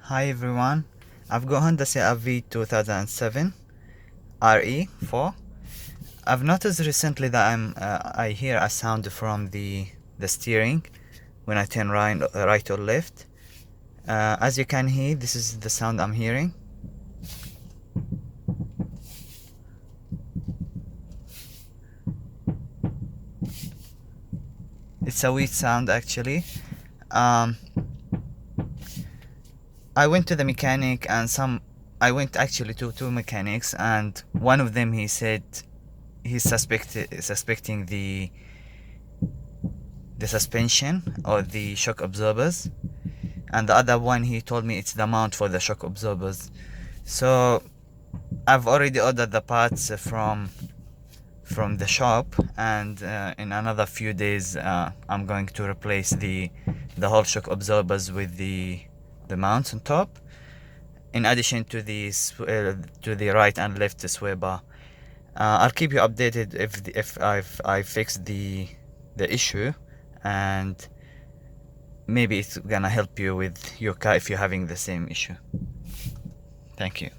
Hi everyone, I've got Honda CR-V 2007 RE4. I've noticed recently that I hear a sound from the steering when I turn right or left. As you can hear, this is the sound I'm hearing. It's a weird sound actually. Um, I went to the mechanic and I went actually to two mechanics, and one of them he said he's suspecting the suspension or the shock absorbers, and the other one he told me it's the mount for the shock absorbers. So I've already ordered the parts from the shop, and in another few days I'm going to replace the whole shock absorbers with the mounts on top, in addition to the right and left sway bar. I'll keep you updated if I fixed the issue, and maybe it's gonna help you with your car if you're having the same issue. Thank you.